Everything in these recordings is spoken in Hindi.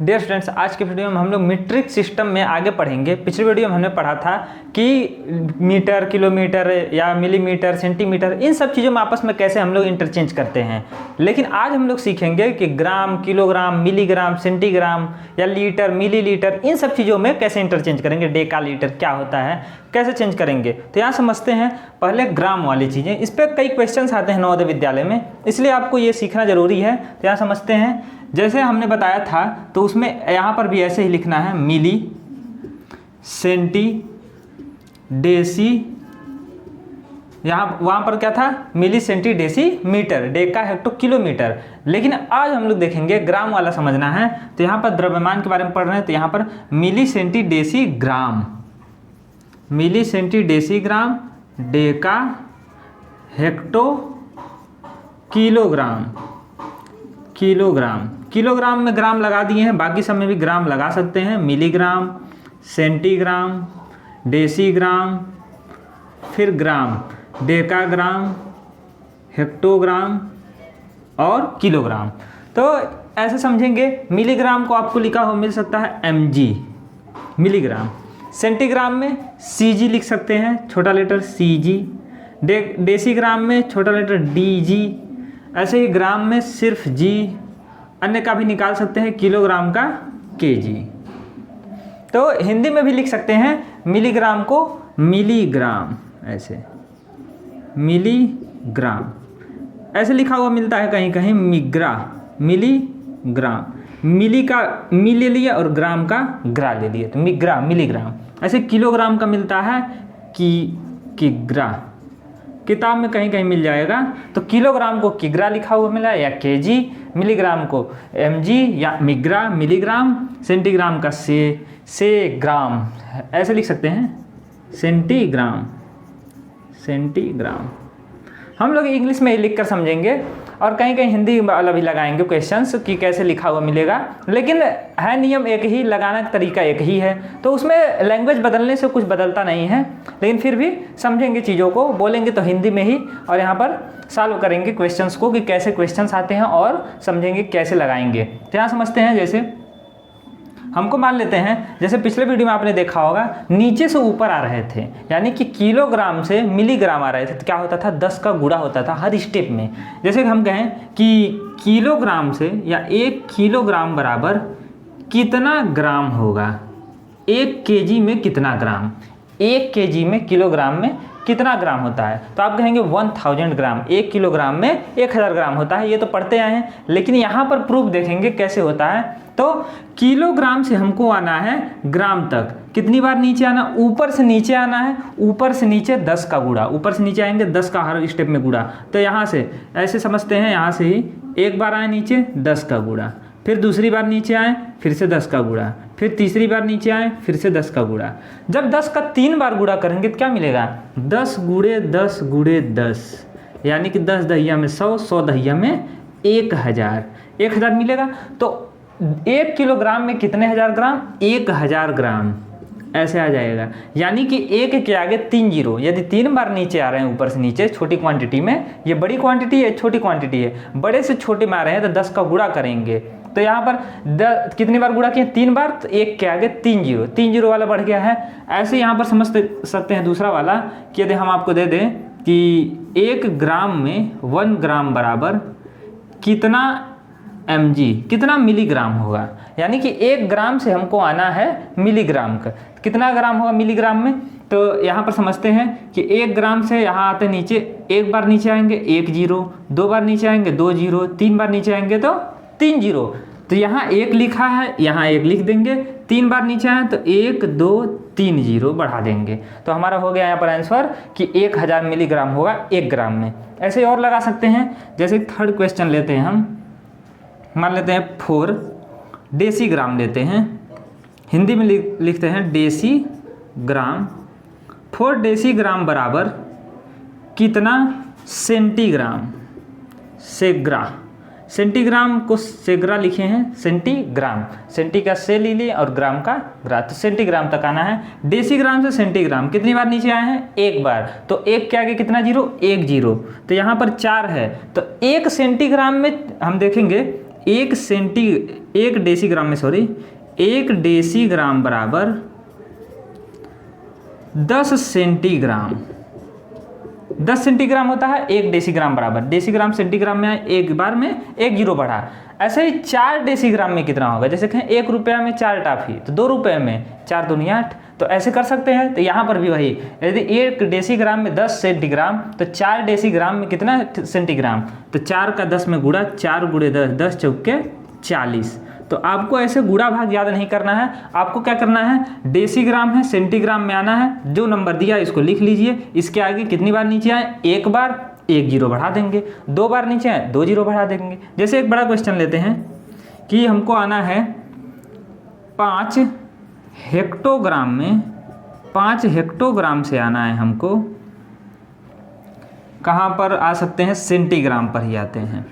डियर स्टूडेंट्स, आज के वीडियो में हम लोग मीट्रिक सिस्टम में आगे पढ़ेंगे। पिछले वीडियो में हमने पढ़ा था कि मीटर, किलोमीटर या मिलीमीटर, सेंटीमीटर, इन सब चीज़ों में आपस में कैसे हम लोग इंटरचेंज करते हैं। लेकिन आज हम लोग सीखेंगे कि ग्राम, किलोग्राम, मिलीग्राम, सेंटीग्राम या लीटर, मिलीलीटर, इन सब चीज़ों में कैसे इंटरचेंज करेंगे। डेका लीटर क्या होता है, कैसे चेंज करेंगे। तो यहाँ समझते हैं पहले ग्राम वाली चीज़ें। इस पर कई क्वेश्चंस आते हैं नवोदय विद्यालय में, इसलिए आपको ये सीखना जरूरी है। तो यहाँ समझते हैं, जैसे हमने बताया था तो उसमें यहाँ पर भी ऐसे ही लिखना है, मिली, सेंटी, डेसी। यहाँ वहाँ पर क्या था, milli, centi, deci, metre, deca, hecto, kilometre. लेकिन आज हम लोग देखेंगे ग्राम वाला समझना है। तो यहाँ पर द्रव्यमान के बारे में पढ़ रहे हैं, तो यहाँ पर milli, centi, deci, gram, milli, centi, deci, gram, deca, hecto, kilogram, kilogram. Kilogram में ग्राम लगा दिए हैं, बाकी सब में भी ग्राम लगा सकते हैं। मिलीग्राम, सेंटीग्राम, डेसीग्राम, फिर ग्राम, डेकाग्राम, हेक्टोग्राम और किलोग्राम। तो ऐसे समझेंगे। मिलीग्राम को आपको लिखा हो मिल सकता है mg, मिलीग्राम। सेंटीग्राम में cg लिख सकते हैं, छोटा लेटर cg। डेसीग्राम में छोटा लेटर dg। ऐसे ही ग्राम में सिर्फ g, अन्य का भी निकाल सकते हैं, किलोग्राम का kg। तो हिंदी में भी लिख सकते हैं मिलीग्राम को मिलीग्राम, ऐसे मिलीग्राम ऐसे लिखा हुआ मिलता है कहीं कहीं, मिग्रा, मिलीग्राम। मिली का मी ले लिया और ग्राम का ग्रा ले लिया, तो मिग्रा, मिलीग्राम। ऐसे किलोग्राम का मिलता है किग्रा, किताब में कहीं कहीं मिल जाएगा। तो किलोग्राम को किग्रा लिखा हुआ मिला या केजी, मिलीग्राम को mg या मिग्रा, मिलीग्राम, सेंटीग्राम का से ग्राम, ऐसे लिख सकते हैं, सेंटीग्राम, सेंटीग्राम। हम लोग इंग्लिश में लिख कर समझेंगे और कहीं कहीं हिंदी वाला भी लगाएंगे क्वेश्चंस कि कैसे लिखा हुआ मिलेगा। लेकिन है नियम एक ही, लगाने का तरीका एक ही है। तो उसमें लैंग्वेज बदलने से कुछ बदलता नहीं है, लेकिन फिर भी समझेंगे चीज़ों को, बोलेंगे तो हिंदी में ही, और यहाँ पर सॉल्व करेंगे क्वेश्चंस को कि कैसे क्वेश्चंस आते हैं और समझेंगे कैसे लगाएंगे। तो यहाँ समझते हैं, जैसे हमको मान लेते हैं, जैसे पिछले वीडियो में आपने देखा होगा नीचे से ऊपर आ रहे थे, यानी कि किलोग्राम से मिलीग्राम आ रहे थे, तो क्या होता था, 10 का गुणा होता था हर स्टेप में। जैसे हम कहें कि किलोग्राम से या 1 किलोग्राम बराबर कितना ग्राम होगा, 1 केजी में कितना ग्राम, 1 केजी में, किलोग्राम में कितना ग्राम होता है। तो आप कहेंगे 1000 ग्राम, 1 किलोग्राम में 1000 ग्राम होता है। ये तो पढ़ते आए हैं, लेकिन यहाँ पर प्रूफ देखेंगे कैसे होता है। तो किलोग्राम से हमको आना है ग्राम तक, कितनी बार नीचे आना, ऊपर से नीचे आना है, ऊपर से नीचे 10 का गुणा, ऊपर से नीचे आएंगे 10 का हर स्टेप में गुणा। तो यहाँ से ऐसे समझते हैं, यहाँ से ही एक बार आए नीचे 10 का गुणा, फिर दूसरी बार नीचे आए फिर से 10 का गुणा, फिर तीसरी बार नीचे आए फिर से 10 का गुणा। जब 10 का 3 बार गुणा करेंगे तो क्या मिलेगा, 10 गुणे 10 गुणे 10, यानी कि 10 दहिया में 100, 100 दहिया में 1000, 1000 मिलेगा। तो 1 किलोग्राम में कितने हजार ग्राम, 1000 ग्राम, ऐसे आ जाएगा। यानी कि 1 के आगे 3 जीरो, यदि 3 बार नीचे आ रहे हैं ऊपर से नीचे छोटी क्वांटिटी में, ये बड़ी क्वांटिटी है, छोटी क्वांटिटी है, बड़े से छोटे में आ रहे हैं तो 10 का गुणा करेंगे। तो यहाँ पर कितनी बार गुणा किए, 3 बार, तो 1 के आगे 3 जीरो, 3 जीरो वाला बढ़ गया है। ऐसे यहाँ पर समझ सकते हैं दूसरा वाला कि यदि हम आपको दे दें कि 1 ग्राम में 1 ग्राम बराबर कितना mg, कितना मिलीग्राम होगा, यानी कि 1 ग्राम से हमको आना है मिलीग्राम का, कितना ग्राम होगा मिलीग्राम में। तो यहाँ पर समझते हैं कि 1 ग्राम से यहाँ आते नीचे, एक बार नीचे आएंगे 1 जीरो, 2 बार नीचे आएंगे 2 जीरो, 3 बार नीचे आएंगे तो 3 जीरो। तो यहाँ 1 लिखा है, यहाँ 1 लिख देंगे, 3 बार नीचे आए तो 1 2 3 जीरो बढ़ा देंगे। तो हमारा हो गया यहाँ पर आंसर कि 1000 मिलीग्राम होगा 1 ग्राम में। ऐसे और लगा सकते हैं। जैसे थर्ड क्वेश्चन लेते हैं हम, मान लेते हैं 4 डेसीग्राम लेते हैं, हिंदी में लिखते हैं डेसीग्राम। 4 डेसीग्राम बराबर कितना सेंटीग्राम, सेग्रा, सेंटीग्राम को सेग्रा लिखे हैं, सेंटीग्राम, सेंटी का से ले लिए और ग्राम का ग्रा, तो सेंटीग्राम तक आना है। डेसीग्राम से सेंटीग्राम कितनी बार नीचे आए हैं, 1 बार, तो 1 के आगे कितना जीरो, 1 जीरो, तो यहाँ पर 4 है। तो 1 सेंटीग्राम में हम देखेंगे 1 डेसीग्राम में 1 डेसीग्राम बराबर 10 सेंटीग्राम। 10 सेंटीग्राम होता है 1 डेसीग्राम बराबर, डेसीग्राम सेंटीग्राम में एक बार में 1 जीरो बढ़ा। ऐसे ही 4 डेसीग्राम में कितना होगा, जैसे कहें 1 रुपया में 4 टाफी, तो 2 रुपये में 4 दूनी 8, तो ऐसे कर सकते हैं। तो यहाँ पर भी वही, यदि 1 डेसीग्राम में 10 सेंटीग्राम, तो 4 डेसीग्राम में कितना सेंटीग्राम, तो 4 का 10 में गुणा, 4 गुणे 10, 10 चौके 40। तो आपको ऐसे गुणा भाग याद नहीं करना है, आपको क्या करना है, डेसीग्राम है सेंटीग्राम में आना है, जो नंबर दिया इसको लिख लीजिए, इसके आगे कितनी बार नीचे आए, 1 बार 1 जीरो बढ़ा देंगे, 2 बार नीचे आए 2 जीरो बढ़ा देंगे। जैसे एक बड़ा क्वेश्चन लेते हैं कि हमको आना है 5 हेक्टोग्राम में, 5 हेक्टोग्राम से आना है हमको, कहाँ पर आ सकते हैं, सेंटीग्राम पर ही आते हैं।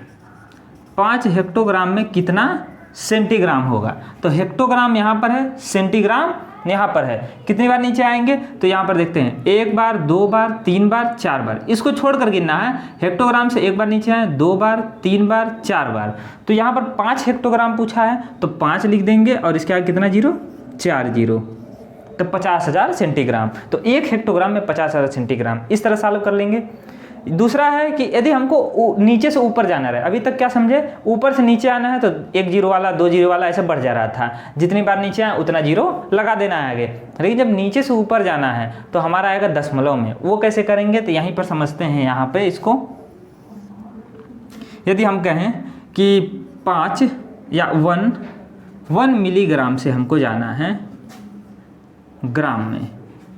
5 हेक्टोग्राम में कितना सेंटीग्राम होगा, तो हेक्टोग्राम यहाँ पर है, सेंटीग्राम यहाँ पर है, कितनी बार नीचे आएंगे, तो यहाँ पर देखते हैं 1 बार 2 बार 3 बार 4 बार, इसको छोड़कर गिनना है। हेक्टोग्राम से 1 बार नीचे आए, 2 बार 3 बार 4 बार, तो यहाँ पर 5 हेक्टोग्राम पूछा है, तो 5 लिख देंगे और इसके आगे कितना जीरो, 4 जीरो, तो 50,000 सेंटीग्राम। तो 1 हेक्टोग्राम में 50,000 सेंटीग्राम, इस तरह सॉल्व कर लेंगे। दूसरा है कि यदि हमको नीचे से ऊपर जाना है, अभी तक क्या समझे, ऊपर से नीचे आना है तो 1 जीरो वाला 2 जीरो वाला ऐसे बढ़ जा रहा था, जितनी बार नीचे आए उतना जीरो लगा देना है आगे। लेकिन जब नीचे से ऊपर जाना है तो हमारा आएगा दशमलव में, वो कैसे करेंगे, तो यहीं पर समझते हैं। यहाँ पे इसको यदि हम कहें कि 5 या 1 मिलीग्राम से हमको जाना है ग्राम में,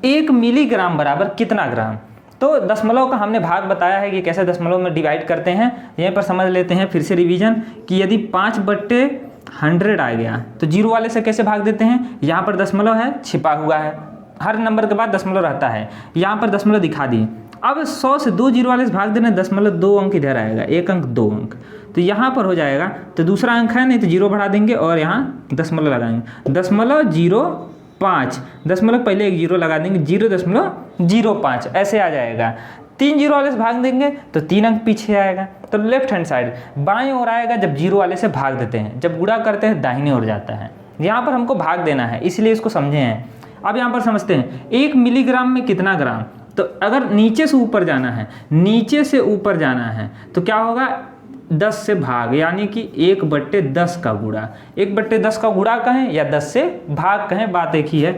1 मिलीग्राम बराबर कितना ग्राम, तो दशमलव का हमने भाग बताया है कि कैसे दशमलव में डिवाइड करते हैं। यहीं पर समझ लेते हैं फिर से रिवीजन कि यदि 5/100 आ गया तो जीरो वाले से कैसे भाग देते हैं, यहाँ पर दशमलव है छिपा हुआ है, हर नंबर के बाद दशमलव रहता है, यहाँ पर दशमलव दिखा दिए। अब 100 से 2 जीरो वाले से भाग देना, दशमलव 2 अंक इधर आएगा, 1 अंक 2 अंक, तो यहाँ पर हो जाएगा, तो दूसरा अंक है नहीं तो जीरो बढ़ा देंगे और यहाँ दशमलव लगाएंगे, 0.05, दशमलव पहले 1 जीरो लगा देंगे, 0.05 ऐसे आ जाएगा। 3 जीरो वाले से भाग देंगे तो 3 अंक पीछे आएगा। तो लेफ्ट हैंड साइड बाएं ओर आएगा जब जीरो वाले से भाग देते हैं, जब गुणा करते हैं दाहिनी ओर जाता है। यहाँ पर हमको भाग देना है, इसलिए इसको समझे हैं। अब यहाँ पर समझते हैं 1 मिलीग्राम में कितना ग्राम, तो अगर नीचे से ऊपर जाना है, नीचे से ऊपर जाना है तो क्या होगा, 10 से भाग, यानी कि 1/10 का गुणा, 1/10 का गुणा कहें या 10 से भाग कहें, बात एक ही है।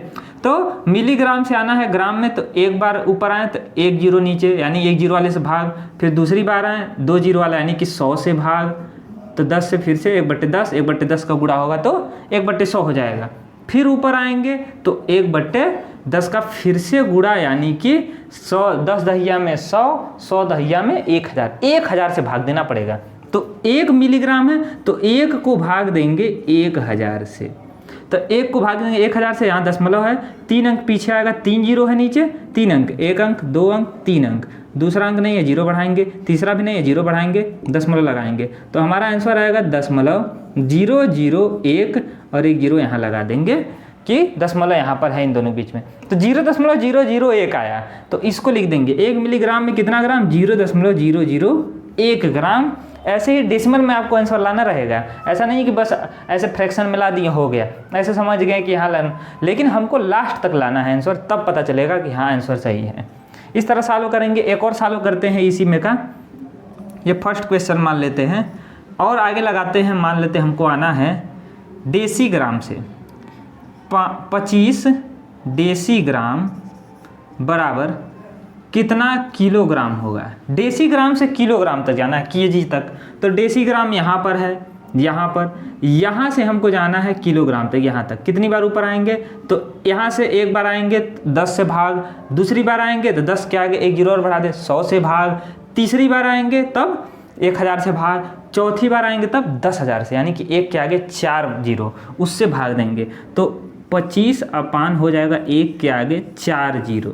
तो मिलीग्राम से आना है ग्राम में, तो एक बार ऊपर आए तो 1 जीरो नीचे, यानी 1 जीरो वाले से भाग, फिर दूसरी बार आए 2 जीरो वाला यानी कि 100 से भाग, तो 10 से फिर से 1/10, 1/10 का गुणा होगा तो 1/100 हो जाएगा। फिर ऊपर आएंगे तो 1/10 का फिर से गुणा, यानी कि 100, 10 दहिया में 100, 100 दहिया में 1000, 1000 से भाग देना पड़ेगा। तो 1 मिलीग्राम है तो 1 को भाग देंगे 1000 से, तो 1 को भाग देंगे 1000 से, यहाँ दशमलव है, 3 अंक पीछे आएगा, 3 जीरो है नीचे, 3 अंक, 1 अंक 2 अंक 3 अंक, दूसरा अंक नहीं है जीरो बढ़ाएंगे, तीसरा भी नहीं है जीरो बढ़ाएंगे, दशमलव लगाएंगे, तो हमारा आंसर आएगा 0.001 और 1 जीरो यहाँ लगा देंगे कि दशमलव यहाँ पर है इन दोनों बीच में, तो 0.001 आया। तो इसको लिख देंगे 1 मिलीग्राम में कितना ग्राम, 0.001 ग्राम। ऐसे ही डेसिमल में आपको आंसर लाना रहेगा, ऐसा नहीं कि बस ऐसे फ्रैक्शन में ला दिए हो गया, ऐसे समझ गए कि हाँ लाना, लेकिन हमको लास्ट तक लाना है आंसर, तब पता चलेगा कि हाँ आंसर सही है। इस तरह सॉल्व करेंगे। एक और सॉल्व करते हैं इसी में का, ये फर्स्ट क्वेश्चन मान लेते हैं और आगे लगाते हैं। मान लेते हैं हमको आना है डेसीग्राम से, 25 डेसीग्राम बराबर कितना किलोग्राम होगा। डेसीग्राम से किलोग्राम तक जाना है, केजी तक, तो डेसीग्राम यहाँ पर है, यहाँ से हमको जाना है किलोग्राम तक, यहाँ तक कितनी बार ऊपर आएंगे, तो यहाँ से एक बार आएंगे 10 से भाग, दूसरी बार आएंगे तो 10 के आगे 1 जीरो और बढ़ा दे 100 से भाग, तीसरी बार आएंगे तब 1000 से भाग, चौथी बार आएंगे तब 10,000 से, यानी कि 1 के आगे 4 जीरो उससे भाग देंगे, तो 25 अपान हो जाएगा 1 के आगे 4 जीरो,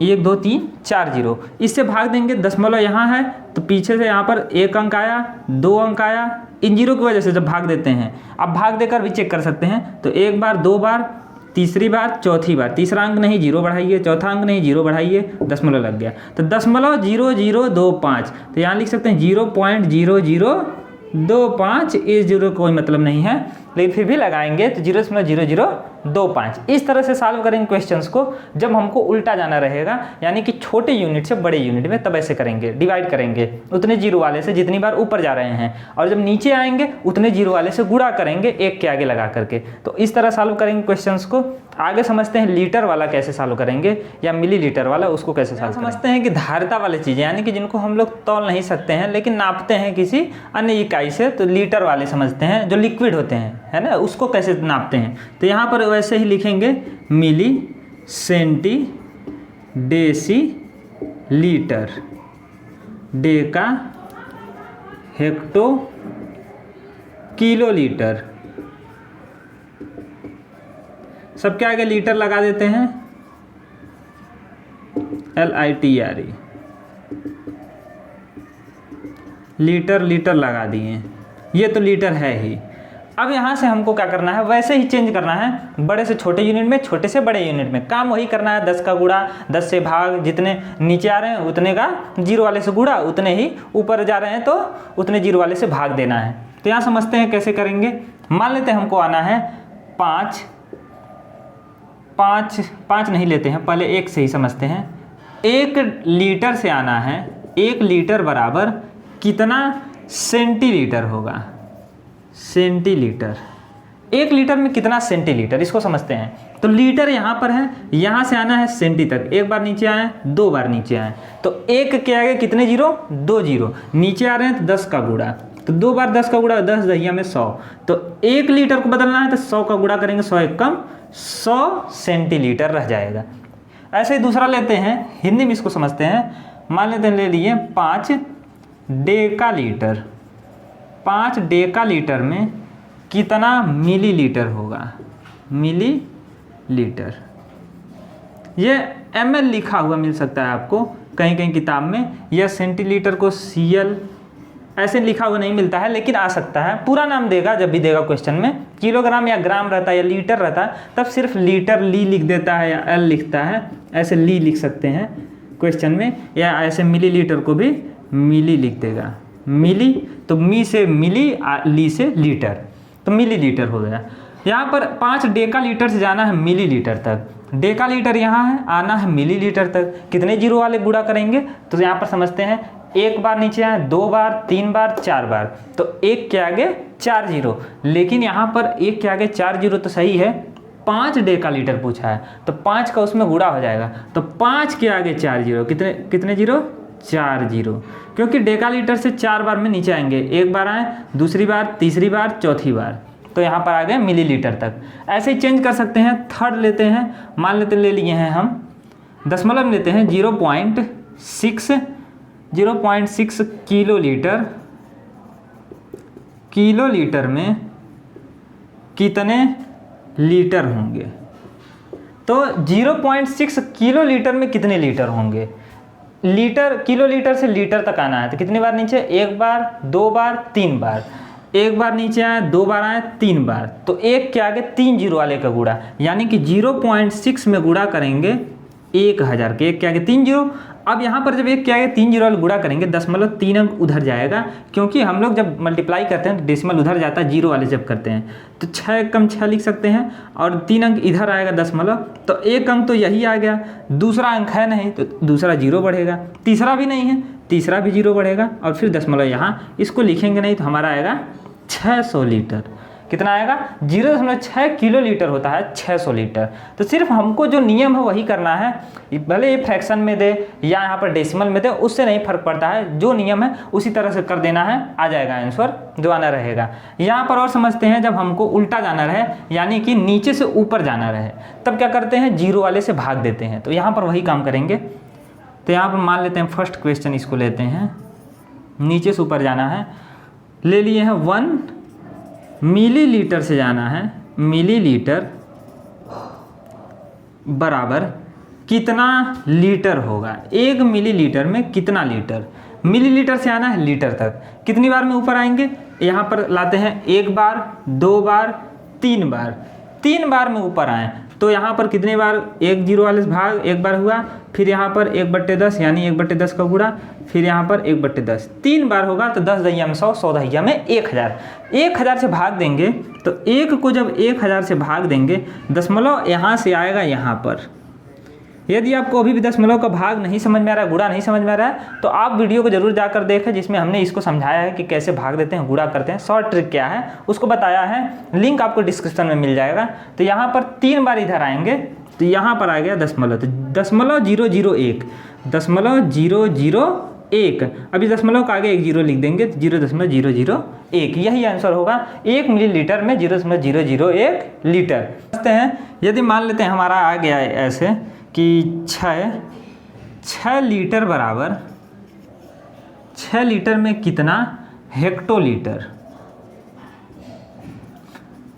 1 2 3 4 जीरो, इससे भाग देंगे। दशमलव यहाँ है तो पीछे से यहाँ पर 1 अंक आया, 2 अंक आया, इन जीरो की वजह से जब भाग देते हैं, अब भाग देकर भी चेक कर सकते हैं, तो 1 बार 2 बार, तीसरी बार, चौथी बार, तीसरा अंक नहीं जीरो बढ़ाइए, चौथा अंक नहीं जीरो बढ़ाइए, दशमलव लग गया, तो 0.0025, तो यहाँ लिख सकते हैं 0.001 0.025, इस जीरो कोई मतलब नहीं है लेकिन फिर भी लगाएंगे तो 0.0025। इस तरह से सॉल्व करेंगे क्वेश्चंस को जब हमको उल्टा जाना रहेगा, यानी कि छोटे यूनिट से बड़े यूनिट में, तब ऐसे करेंगे, डिवाइड करेंगे उतने जीरो वाले से जितनी बार ऊपर जा रहे हैं, और जब नीचे आएंगे उतने जीरो वाले से गुणा करेंगे एक के आगे लगा करके। तो इस तरह सॉल्व करेंगे क्वेश्चंस को। आगे समझते हैं लीटर वाला कैसे सॉल्व करेंगे या मिलीलीटर वाला, उसको कैसे सॉल्व समझते हैं कि धारिता वाली चीज़ें, यानी कि जिनको हम लोग तौल नहीं सकते हैं लेकिन नापते हैं किसी अन्य इकाई से, तो लीटर वाले समझते हैं। जो लिक्विड होते हैं, है ना, उसको कैसे नापते हैं। तो यहाँ पर वैसे ही लिखेंगे milli, centi, deci, litre, deca, hecto, kilo litre, सबके आगे लीटर लगा देते हैं, LITRE, लीटर लीटर लगा दिए। ये तो लीटर है ही। अब यहाँ से हमको क्या करना है, वैसे ही चेंज करना है, बड़े से छोटे यूनिट में, छोटे से बड़े यूनिट में। काम वही करना है, 10 का गुणा, 10 से भाग, जितने नीचे आ रहे हैं उतने का जीरो वाले से गुणा, उतने ही ऊपर जा रहे हैं तो उतने जीरो वाले से भाग देना है। तो यहाँ समझते हैं कैसे करेंगे। मान लेते हैं हमको आना है 5 नहीं लेते हैं, पहले 1 से ही समझते हैं। 1 लीटर से आना है, 1 लीटर बराबर कितना सेंटीलीटर होगा, सेंटीलीटर। 1 लीटर में कितना सेंटीलीटर, इसको समझते हैं। तो लीटर यहाँ पर है, यहाँ से आना है सेंटी तक, एक बार नीचे आए, 2 बार नीचे आए, तो 1 के आगे कितने जीरो, 2 जीरो, नीचे आ रहे हैं तो 10 का गुणा, तो 2 बार 10 का गुणा, 10 दहिया में 100, तो 1 लीटर को बदलना है तो 100 का गुणा करेंगे, 100 एक कम, 100 सेंटीलीटर रह जाएगा। ऐसे ही दूसरा लेते हैं, हिंदी में इसको समझते हैं। मान लेते हैं, ले लिए 5 डेका लीटर। 5 डेका लीटर में कितना मिलीलीटर होगा, मिलीलीटर। ये ml लिखा हुआ मिल सकता है आपको कहीं कहीं किताब में, या सेंटीलीटर को CL ऐसे लिखा हुआ नहीं मिलता है, लेकिन आ सकता है। पूरा नाम देगा जब भी देगा क्वेश्चन में, किलोग्राम या ग्राम रहता है या लीटर रहता है, तब सिर्फ लीटर ली लिख देता है या L लिखता है, ऐसे ली लिख सकते हैं क्वेश्चन में, या ऐसे मिलीलीटर को भी मिली लिख देगा। मिली तो मी से मिली, ली से लीटर, तो मिलीलीटर हो गया। यहाँ पर 5 डेका लीटर से जाना है मिलीलीटर तक, डेका लीटर यहाँ है, आना है मिलीलीटर तक। कितने जीरो वाले गुणा करेंगे, तो यहाँ पर समझते हैं, 1 बार नीचे आए, 2 बार, 3 बार, 4 बार, तो 1 के आगे 4 जीरो। लेकिन यहाँ पर 1 के आगे 4 जीरो तो सही है, 5 डेका लीटर पूछा है तो 5 का उसमें गुणा हो जाएगा, तो 5 के आगे 4 जीरो, कितने जीरो, 4 जीरो, क्योंकि डेका लीटर से 4 बार में नीचे आएंगे, 1 बार आए, दूसरी बार, तीसरी बार, चौथी बार, तो यहाँ पर आ गए मिलीलीटर तक। ऐसे ही चेंज कर सकते हैं। थर्ड लेते हैं, मान लेते ले लिए हैं हम, दशमलव लेते हैं 0.6 किलो लीटर। किलो लीटर में कितने लीटर होंगे, तो 0.6 किलो लीटर में कितने लीटर होंगे। लीटर, किलो लीटर से लीटर तक आना है तो कितनी बार नीचे, 1 बार, 2 बार, 3 बार, 1 बार नीचे आए, 2 बार आए, 3 बार, तो 1 के आगे 3 जीरो वाले का गुणा, यानी कि 0.6 में गुणा करेंगे 1000 के, 1 के आगे 3 जीरो। अब यहाँ पर जब 1 के आगे 3 जीरो वाले गुणा करेंगे, 0.3 अंक उधर जाएगा, क्योंकि हम लोग जब मल्टीप्लाई करते हैं तो डेसिमल उधर जाता है, जीरो वाले जब करते हैं तो 6 कम 6 लिख सकते हैं, और 3 अंक इधर आएगा दशमलव, तो 1 अंक तो यही आ गया, दूसरा अंक है नहीं तो दूसरा जीरो बढ़ेगा, तीसरा भी नहीं है, तीसरा भी जीरो बढ़ेगा, और फिर दशमलव यहाँ, इसको लिखेंगे नहीं तो हमारा आएगा 600 लीटर। कितना आएगा, 0.6 किलो लीटर होता है 600 लीटर। तो सिर्फ हमको जो नियम है वही करना है, भले ये फ्रैक्शन में दे या यहाँ पर डेसिमल में दे, उससे नहीं फर्क पड़ता है, जो नियम है उसी तरह से कर देना है, आ जाएगा आंसर जो आना रहेगा। यहाँ पर और समझते हैं, जब हमको उल्टा जाना रहे, यानी कि नीचे से ऊपर जाना रहे, तब क्या करते हैं, जीरो वाले से भाग देते हैं, तो यहाँ पर वही काम करेंगे। तो यहाँ पर मान लेते हैं फर्स्ट क्वेश्चन, इसको लेते हैं, नीचे से ऊपर जाना है, ले लिए हैं 1 मिलीलीटर से जाना है, मिलीलीटर बराबर कितना लीटर होगा, 1 मिलीलीटर में कितना लीटर। मिलीलीटर से आना है लीटर तक, कितनी बार में ऊपर आएंगे, यहाँ पर लाते हैं 1 बार, 2 बार, 3 बार, 3 बार में ऊपर आए तो यहाँ पर कितने बार, 1 0 वाले से भाग एक बार हुआ, फिर यहाँ पर 1/10 यानी 1/10 का गुणा, फिर यहाँ पर 1/10, 3 बार होगा तो 10 दहिया में 100, 100 दहिया में 1000। 1000 से भाग देंगे तो 1 को जब 1000 से भाग देंगे, दशमलव यहाँ से आएगा यहाँ पर। यदि आपको अभी भी दशमलव का भाग नहीं समझ में आ रहा है, गुणा नहीं समझ में आ रहा है, तो आप वीडियो को जरूर जाकर देखें जिसमें हमने इसको समझाया है कि कैसे भाग देते हैं, गुणा करते हैं, शॉर्ट ट्रिक क्या है उसको बताया है, लिंक आपको डिस्क्रिप्शन में मिल जाएगा। तो यहाँ पर 3 बार इधर आएंगे तो यहाँ पर आ गया दशमलव, तो 0.001, 0.001, अभी दशमलव का आगे 1 0 लिख देंगे तो 0.001, यही आंसर होगा। 1 मिलीलीटर में 0.001 लीटर। समझते हैं, यदि मान लेते हैं हमारा आ गया है ऐसे कि 6 लीटर बराबर, 6 लीटर में कितना हेक्टोलीटर,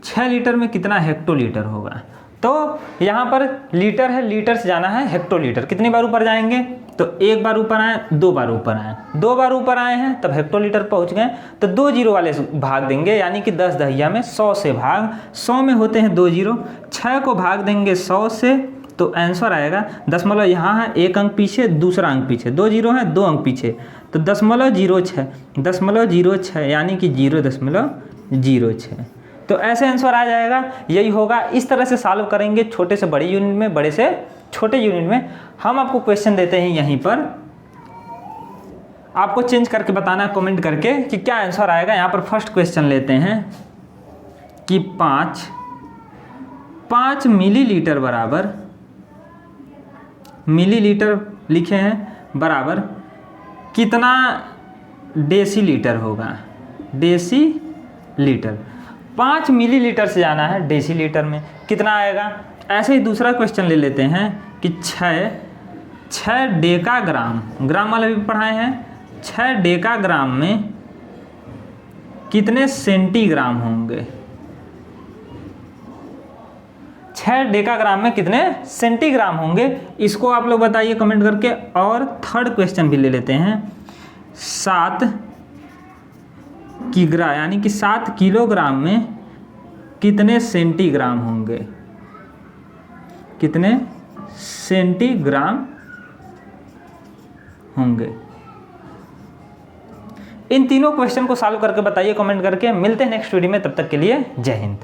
6 लीटर में कितना हेक्टोलीटर होगा। तो यहाँ पर लीटर है, लीटर से जाना है हेक्टोलीटर, कितनी बार ऊपर जाएंगे, तो 1 बार ऊपर आए, 2 बार ऊपर आए, 2 बार ऊपर आए हैं तब हेक्टोलीटर पहुँच गए, तो 2 0 वाले से भाग देंगे यानी कि 10 दहिया में 100 से भाग, 100 में होते हैं 2 0, 6 को भाग देंगे 100 से तो आंसर आएगा, दशमलव यहाँ है 1 अंक पीछे, दूसरा अंक पीछे, 2 0 है 2 अंक पीछे, तो 0.06 यानी कि 0.06। तो ऐसे आंसर आ जाएगा, यही होगा। इस तरह से सॉल्व करेंगे, छोटे से बड़ी यूनिट में, बड़े से छोटे यूनिट में। हम आपको क्वेश्चन देते हैं यहीं पर, आपको चेंज करके बताना कमेंट करके कि क्या आंसर आएगा। यहाँ पर फर्स्ट क्वेश्चन लेते हैं कि 5 मिलीलीटर बराबर, मिलीलीटर लिखे हैं बराबर कितना डेसीलीटर होगा, डेसीलीटर। 5 मिलीलीटर से जाना है डेसीलीटर में, कितना आएगा। ऐसे ही दूसरा क्वेश्चन ले लेते हैं कि 6 डेकाग्राम, ग्राम वाले भी पढ़ाए हैं, 6 डेकाग्राम में कितने सेंटीग्राम होंगे, 6 डेकाग्राम में कितने सेंटीग्राम होंगे, इसको आप लोग बताइए कमेंट करके। और थर्ड क्वेश्चन भी ले लेते हैं, 7 किग्रा यानी कि 7 किलोग्राम में कितने सेंटीग्राम होंगे, कितने सेंटीग्राम होंगे। इन तीनों क्वेश्चन को सॉल्व करके बताइए कमेंट करके। मिलते हैं नेक्स्ट वीडियो में, तब तक के लिए जय हिंद।